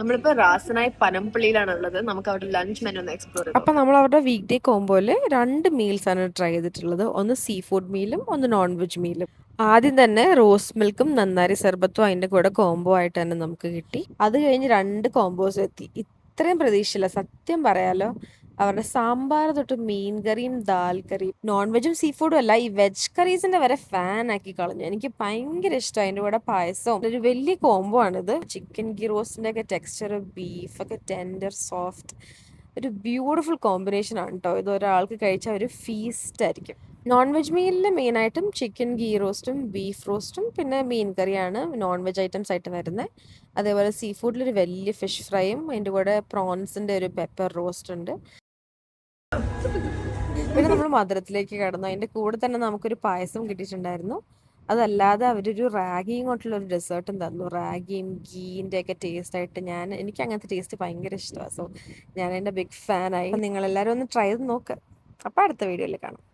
നമ്മളിപ്പോ റാസനായി പനമ്പള്ളിയിലാണുള്ളത്. നമുക്ക് അവിടെ ലഞ്ച് മെനു ഒന്ന് എക്സ്പ്ലോർ ചെയ്ത് അപ്പം നോക്കാം. നമ്മൾ അവരുടെ വീക്ക് ഡേ കോംബോയിൽ 2 മീൽസാണ് ട്രൈ ചെയ്തിട്ടുള്ളത്. ഒന്ന് സീ ഫുഡ് മീലും ഒന്ന് നോൺ വെജ് മീലും. ആദ്യം തന്നെ റോസ് മിൽക്കും നന്നാരി സർബത്തും അതിൻ്റെ കൂടെ കോംബോ ആയിട്ട് തന്നെ നമുക്ക് കിട്ടി. അത് കഴിഞ്ഞ് 2 കോംബോസ് എത്തി. ഇത്രയും പ്രതീക്ഷയില്ല സത്യം പറയാലോ. അവരുടെ സാമ്പാർ തൊട്ട് മീൻ കറിയും ദാൽ കറിയും നോൺ വെജും സീ ഫുഡും അല്ല, ഈ വെജ് കറീസിന്റെ വരെ ഫാൻ ആക്കി കളഞ്ഞു. എനിക്ക് ഭയങ്കര ഇഷ്ടമായി. അതിൻ്റെ കൂടെ പായസവും ഒരു വലിയ കോംബോ ആണിത്. ചിക്കൻ ഗീ റോസ്റ്റിന്റെ ഒക്കെ ടെക്സ്ചർ, ബീഫൊക്കെ ടെൻഡർ സോഫ്റ്റ്, ഒരു ബ്യൂട്ടിഫുൾ കോമ്പിനേഷൻ ആണ് കേട്ടോ. ഇത് ഒരാൾക്ക് കഴിച്ചാൽ ഒരു ഫീസ്റ്റ് ആയിരിക്കും. നോൺ വെജ് മീലിൽ മെയിനായിട്ടും ചിക്കൻ ഗീ റോസ്റ്റും ബീഫ് റോസ്റ്റും പിന്നെ മീൻ കറിയാണ് നോൺ വെജ് ഐറ്റംസ് ആയിട്ട് വരുന്നത്. അതേപോലെ സീ ഫുഡിലൊരു വലിയ ഫിഷ് ഫ്രൈയും അതിൻ്റെ കൂടെ പ്രോൺസിൻ്റെ ഒരു പെപ്പർ റോസ്റ്റ് ഉണ്ട്. പിന്നെ നമ്മൾ മധുരത്തിലേക്ക് കടന്നു. അതിൻ്റെ കൂടെ തന്നെ നമുക്കൊരു പായസം കിട്ടിയിട്ടുണ്ടായിരുന്നു. അതല്ലാതെ അവരൊരു റാഗിയും കൊണ്ടുള്ള ഒരു ഡെസേർട്ടും തന്നു. റാഗിയും ഗീൻ്റെ ഒക്കെ ടേസ്റ്റ് ആയിട്ട് എനിക്ക് അങ്ങനത്തെ ടേസ്റ്റ് ഭയങ്കര ഇഷ്ടമാണ്. സോ ഞാൻ എൻ്റെ ബിഗ് ഫാനായി. നിങ്ങളെല്ലാവരും ഒന്ന് ട്രൈ ചെയ്ത് നോക്ക്. അപ്പോൾ അടുത്ത വീഡിയോയിൽ കാണാം.